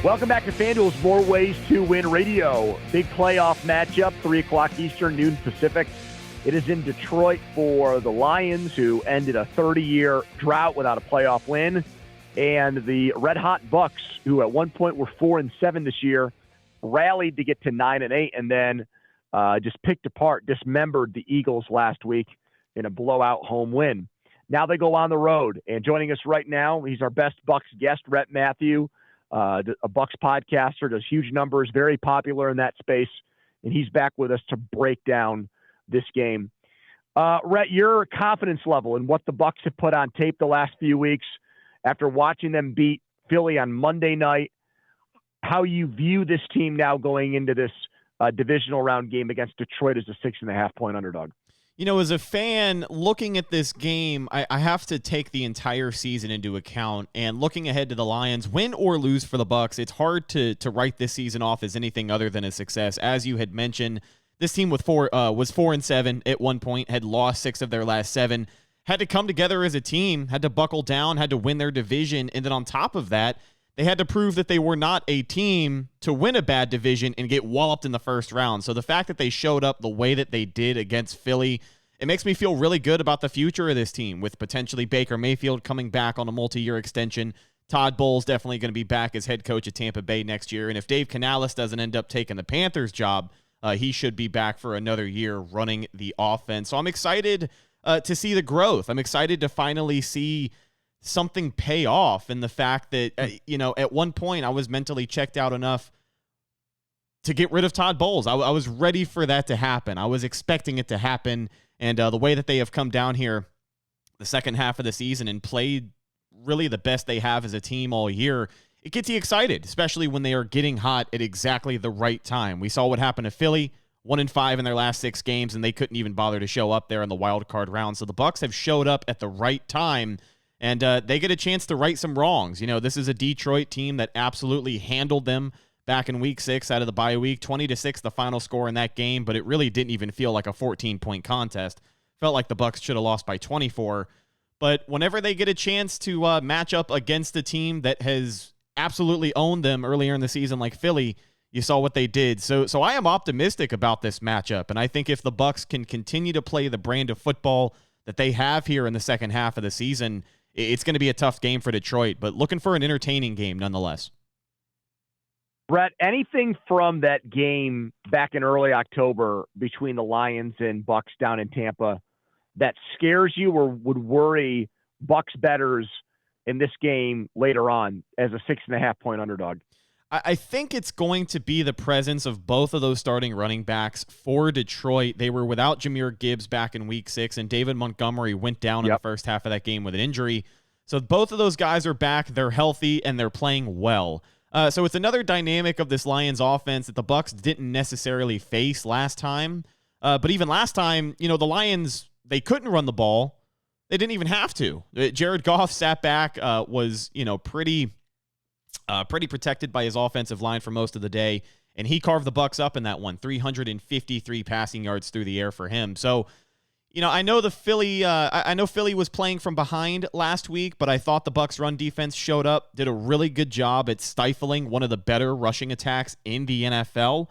Welcome back to FanDuel's More Ways to Win Radio. Big playoff matchup, 3 o'clock Eastern, noon Pacific. It is in Detroit for the Lions, who ended a 30-year drought without a playoff win, and the red-hot Bucs, who at one point were 4-7 this year, rallied to get to 9-8, and then just picked apart, dismembered the Eagles last week in a blowout home win. Now they go on the road, and joining us right now, he's our best Bucs guest, Rhett Matthew, a Bucs podcaster, does huge numbers, very popular in that space, and he's back with us to break down this game. Rhett, your confidence level in what the Bucs have put on tape the last few weeks after watching them beat Philly on Monday night, how you view this team now going into this divisional round game against Detroit as a 6.5-point underdog. You know, as a fan looking at this game, I have to take the entire season into account. And looking ahead to the Lions, win or lose for the Bucs, it's hard to write this season off as anything other than a success. As you had mentioned, this team was 4-7 at one point, had lost 6 of their last 7, had to come together as a team, had to buckle down, had to win their division, and then on top of that, they had to prove that they were not a team to win a bad division and get walloped in the first round. So the fact that they showed up the way that they did against Philly, it makes me feel really good about the future of this team, with potentially Baker Mayfield coming back on a multi-year extension. Todd Bowles definitely going to be back as head coach at Tampa Bay next year, and if Dave Canales doesn't end up taking the Panthers job, he should be back for another year running the offense. So I'm excited to see the growth. I'm excited to finally see something pay off, and the fact that, at one point I was mentally checked out enough to get rid of Todd Bowles. I was ready for that to happen. I was expecting it to happen, and the way that they have come down here the second half of the season and played really the best they have as a team all year, it gets you excited, especially when they are getting hot at exactly the right time. We saw what happened to Philly, 1-5 in their last 6 games, and they couldn't even bother to show up there in the wild card round. So the Bucs have showed up at the right time, and they get a chance to right some wrongs. You know, this is a Detroit team that absolutely handled them back in Week 6 out of the bye week, 20-6 the final score in that game, but it really didn't even feel like a 14-point contest. Felt like the Bucs should have lost by 24. But whenever they get a chance to match up against a team that has absolutely owned them earlier in the season like Philly, you saw what they did. So I am optimistic about this matchup, and I think if the Bucs can continue to play the brand of football that they have here in the second half of the season, it's going to be a tough game for Detroit, but looking for an entertaining game nonetheless. Brett, anything from that game back in early October between the Lions and Bucs down in Tampa that scares you or would worry Bucs bettors in this game later on as a 6.5-point underdog? I think it's going to be the presence of both of those starting running backs for Detroit. They were without Jahmyr Gibbs back in Week 6, and David Montgomery went down in the first half of that game with an injury. So both of those guys are back. They're healthy, and they're playing well. So it's another dynamic of this Lions offense that the Bucs didn't necessarily face last time. But even last time, the Lions, they couldn't run the ball. They didn't even have to. Jared Goff sat back, was, pretty protected by his offensive line for most of the day, and he carved the Bucs up in that one. 353 passing yards through the air for him. So, I know I know Philly was playing from behind last week, but I thought the Bucs run defense showed up, did a really good job at stifling one of the better rushing attacks in the NFL.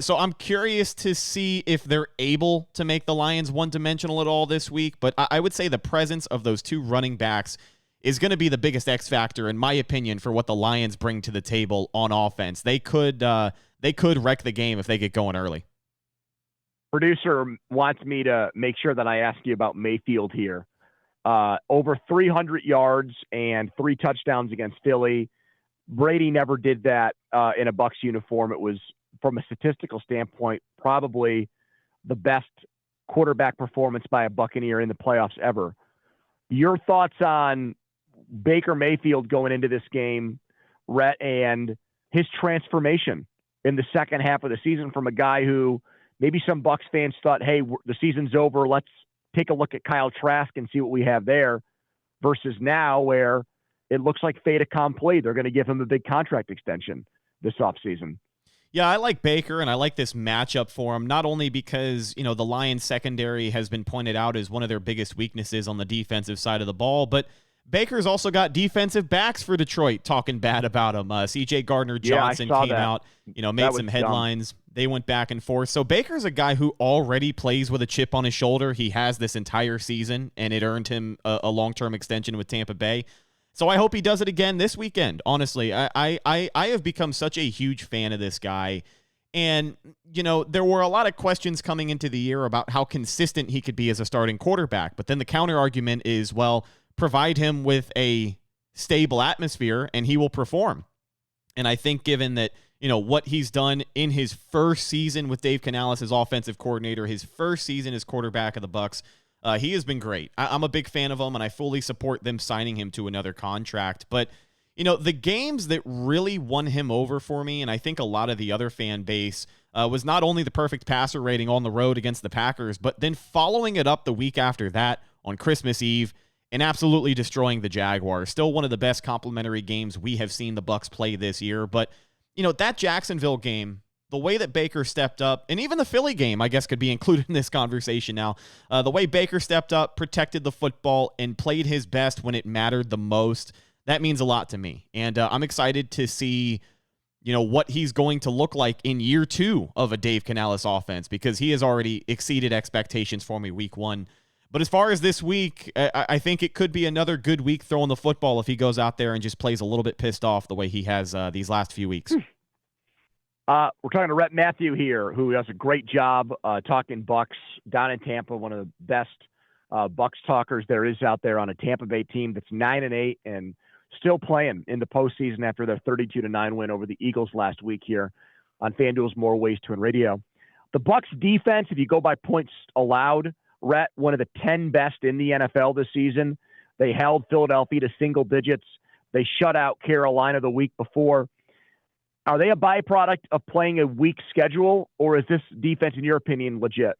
So I'm curious to see if they're able to make the Lions one-dimensional at all this week, but I would say the presence of those two running backs is going to be the biggest X factor, in my opinion, for what the Lions bring to the table on offense. They could wreck the game if they get going early. Producer wants me to make sure that I ask you about Mayfield here. Over 300 yards and 3 touchdowns against Philly. Brady never did that in a Bucs uniform. It was, from a statistical standpoint, probably the best quarterback performance by a Buccaneer in the playoffs ever. Your thoughts on Baker Mayfield going into this game, Rhett, and his transformation in the second half of the season from a guy who maybe some Bucs fans thought, hey, the season's over, let's take a look at Kyle Trask and see what we have there, versus now where it looks like fait accompli. They're going to give him a big contract extension this offseason. Yeah, I like Baker, and I like this matchup for him, not only because, the Lions secondary has been pointed out as one of their biggest weaknesses on the defensive side of the ball, but Baker's also got defensive backs for Detroit talking bad about him. C.J. Gardner-Johnson came out, made some headlines. Dumb. They went back and forth. So Baker's a guy who already plays with a chip on his shoulder. He has this entire season, and it earned him a long-term extension with Tampa Bay. So I hope he does it again this weekend. Honestly, I have become such a huge fan of this guy. And, there were a lot of questions coming into the year about how consistent he could be as a starting quarterback. But then the counter argument is, well, provide him with a stable atmosphere and he will perform. And I think given that, what he's done in his first season with Dave Canales as offensive coordinator, his first season as quarterback of the Bucs, he has been great. I'm a big fan of him, and I fully support them signing him to another contract. But, the games that really won him over for me, and I think a lot of the other fan base, was not only the perfect passer rating on the road against the Packers, but then following it up the week after that on Christmas Eve and absolutely destroying the Jaguars. Still one of the best complimentary games we have seen the Bucs play this year. But, that Jacksonville game, the way that Baker stepped up, and even the Philly game, I guess, could be included in this conversation now. The way Baker stepped up, protected the football, and played his best when it mattered the most, that means a lot to me. And I'm excited to see, what he's going to look like in year 2 of a Dave Canales offense, because he has already exceeded expectations for me week 1. But as far as this week, I think it could be another good week throwing the football if he goes out there and just plays a little bit pissed off the way he has these last few weeks. We're talking to Rhett Matthew here, who does a great job talking Bucs down in Tampa, one of the best Bucs talkers there is out there on a Tampa Bay team that's 9-8 and still playing in the postseason after their 32-9 win over the Eagles last week here on FanDuel's More Ways to Win Radio. The Bucs defense, if you go by points allowed, Rhett, one of the 10 best in the NFL this season. They held Philadelphia to single digits. They shut out Carolina the week before. Are they a byproduct of playing a weak schedule, or is this defense, in your opinion, legit?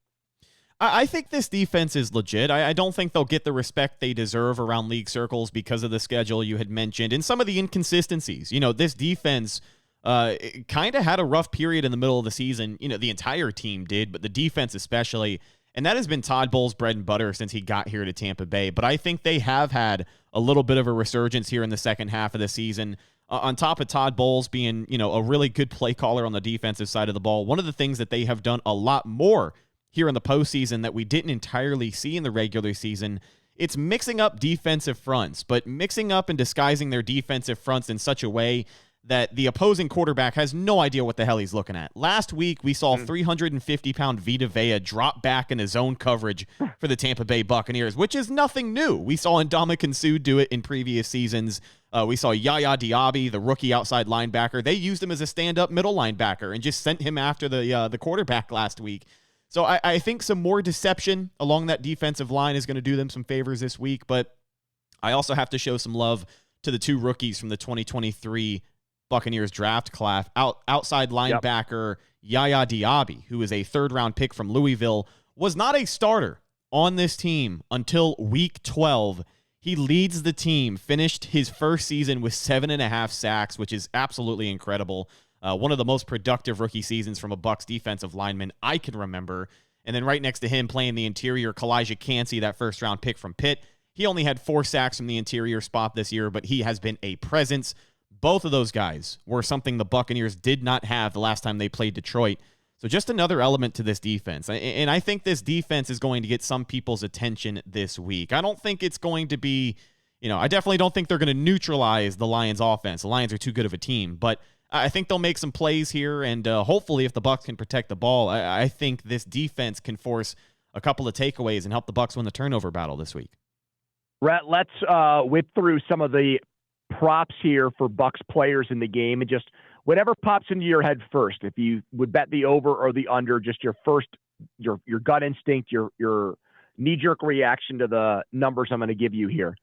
I think this defense is legit. I don't think they'll get the respect they deserve around league circles because of the schedule you had mentioned and some of the inconsistencies. This defense kind of had a rough period in the middle of the season. The entire team did, but the defense especially. And that has been Todd Bowles' bread and butter since he got here to Tampa Bay. But I think they have had a little bit of a resurgence here in the second half of the season. On top of Todd Bowles being, a really good play caller on the defensive side of the ball, one of the things that they have done a lot more here in the postseason that we didn't entirely see in the regular season, it's mixing up defensive fronts, but mixing up and disguising their defensive fronts in such a way that the opposing quarterback has no idea what the hell he's looking at. Last week, we saw 350-pound Vita Vea drop back into zone coverage for the Tampa Bay Buccaneers, which is nothing new. We saw Ndamukong Suh do it in previous seasons. We saw Yaya Diaby, the rookie outside linebacker. They used him as a stand-up middle linebacker and just sent him after the quarterback last week. So I think some more deception along that defensive line is going to do them some favors this week, but I also have to show some love to the 2 rookies from the 2023 Buccaneers draft class. Outside linebacker Yaya Diaby, who is a 3rd-round pick from Louisville, was not a starter on this team until week 12. He leads the team, finished his first season with 7.5 sacks, which is absolutely incredible. One of the most productive rookie seasons from a Bucs defensive lineman I can remember. And then right next to him playing the interior, Kalijah Kancey, that 1st-round pick from Pitt. He only had 4 sacks from the interior spot this year, but he has been a presence. Both of those guys were something the Buccaneers did not have the last time they played Detroit. So just another element to this defense. And I think this defense is going to get some people's attention this week. I don't think it's going to be, I definitely don't think they're going to neutralize the Lions offense. The Lions are too good of a team. But I think they'll make some plays here. And hopefully if the Bucs can protect the ball, I think this defense can force a couple of takeaways and help the Bucs win the turnover battle this week. Rhett, let's whip through some of the props here for Bucs players in the game, and just whatever pops into your head first. If you would bet the over or the under, just your gut instinct, your knee-jerk reaction to the numbers I'm going to give you here.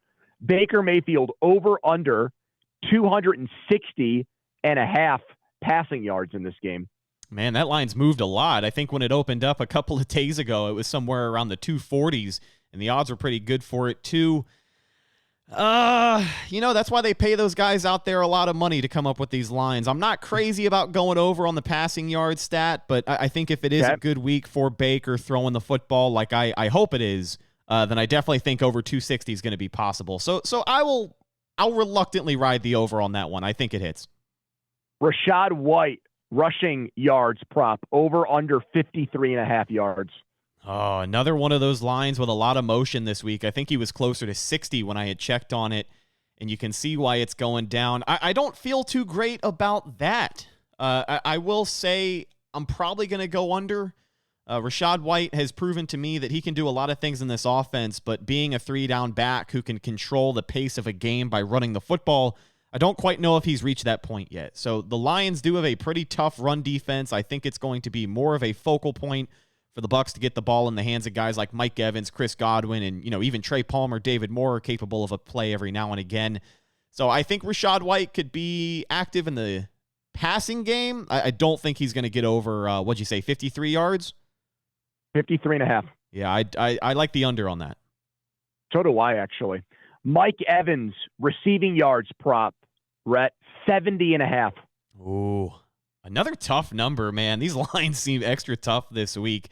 Baker Mayfield over under 260.5 passing yards in this game. Man, that line's moved a lot. I think when it opened up a couple of days ago, it was somewhere around the 240s, and the odds were pretty good for it too. That's why they pay those guys out there a lot of money to come up with these lines. I'm not crazy about going over on the passing yard stat, but I think if it is a good week for Baker throwing the football like I hope it is, then I definitely think over 260 is going to be possible. So I'll reluctantly ride the over on that one. I think it hits. Rachaad White, rushing yards prop, over under 53.5 yards. Oh, another one of those lines with a lot of motion this week. I think he was closer to 60 when I had checked on it, and you can see why it's going down. I don't feel too great about that. I will say I'm probably going to go under. Rachaad White has proven to me that he can do a lot of things in this offense, but being a 3-down back who can control the pace of a game by running the football, I don't quite know if he's reached that point yet. So the Lions do have a pretty tough run defense. I think it's going to be more of a focal point for the Bucs to get the ball in the hands of guys like Mike Evans, Chris Godwin, and even Trey Palmer, David Moore are capable of a play every now and again. So I think Rachaad White could be active in the passing game. I don't think he's going to get over, 53 yards? 53.5. Yeah, I like the under on that. So do I, actually. Mike Evans, receiving yards prop, Rhett, 70.5. Ooh, another tough number, man. These lines seem extra tough this week.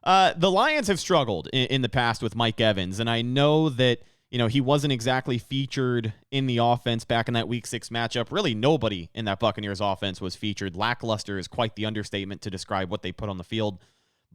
The Lions have struggled in the past with Mike Evans, and I know that he wasn't exactly featured in the offense back in that Week 6 matchup. Really, nobody in that Buccaneers offense was featured. Lackluster is quite the understatement to describe what they put on the field.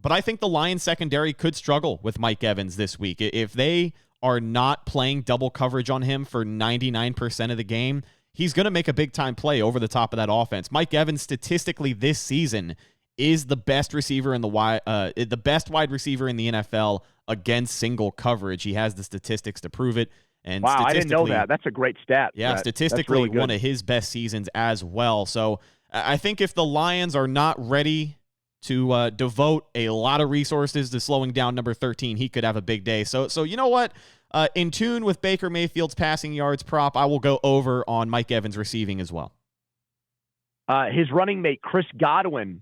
But I think the Lions secondary could struggle with Mike Evans this week. If they are not playing double coverage on him for 99% of the game, he's going to make a big-time play over the top of that offense. Mike Evans, statistically this season, is the best receiver in the best wide receiver in the NFL against single coverage. He has the statistics to prove it. And wow, I didn't know that. That's a great stat. Yeah, statistically really one of his best seasons as well. So I think if the Lions are not ready to devote a lot of resources to slowing down number 13, he could have a big day. So you know what? In tune with Baker Mayfield's passing yards prop, I will go over on Mike Evans receiving as well. His running mate, Chris Godwin,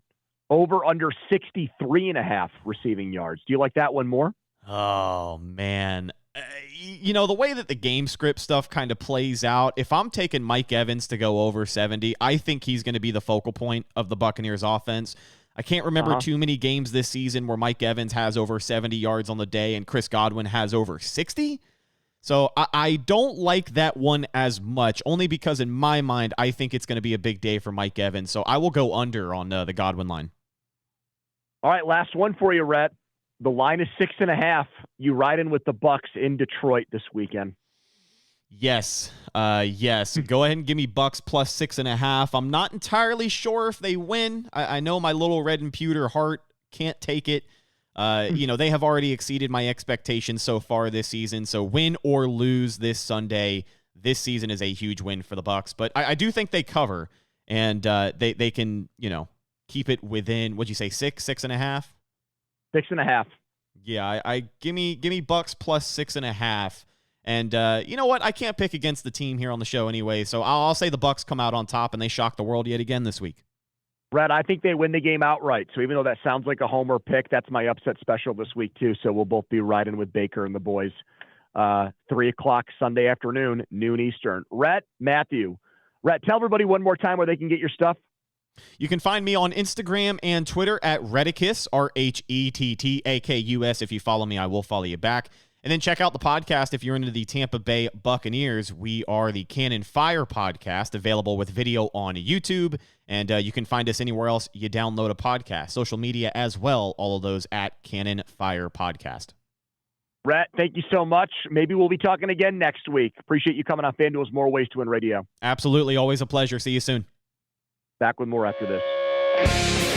over under 63.5 receiving yards. Do you like that one more? Oh, man. The way that the game script stuff kind of plays out, if I'm taking Mike Evans to go over 70, I think he's going to be the focal point of the Buccaneers offense. I can't remember too many games this season where Mike Evans has over 70 yards on the day and Chris Godwin has over 60. So I don't like that one as much, only because in my mind, I think it's going to be a big day for Mike Evans. So I will go under on the Godwin line. All right, last one for you, Rhett. The line is 6.5. You ride in with the Bucs in Detroit this weekend. Yes. Go ahead and give me Bucs plus 6.5. I'm not entirely sure if they win. I know my little red and pewter heart can't take it. They have already exceeded my expectations so far this season. So win or lose this Sunday, this season is a huge win for the Bucs. But I do think they cover, and they can keep it within. What'd you say? 6.5? 6.5. Yeah, I give me Bucs plus 6.5. And you know what? I can't pick against the team here on the show anyway, so I'll say the Bucs come out on top and they shock the world yet again this week. Brett, I think they win the game outright. So even though that sounds like a homer pick, that's my upset special this week too. So we'll both be riding with Baker and the boys. 3:00 Sunday afternoon, noon Eastern. Rhett Matthew. Rhett, tell everybody one more time where they can get your stuff. You can find me on Instagram and Twitter at Retticus, RHETTAKUS. If you follow me, I will follow you back. And then check out the podcast if you're into the Tampa Bay Buccaneers. We are the Cannon Fire podcast, available with video on YouTube. And you can find us anywhere else you download a podcast. Social media as well, all of those at Cannon Fire Podcast. Rhett, thank you so much. Maybe we'll be talking again next week. Appreciate you coming on FanDuel's More Ways to Win Radio. Absolutely. Always a pleasure. See you soon. Back with more after this.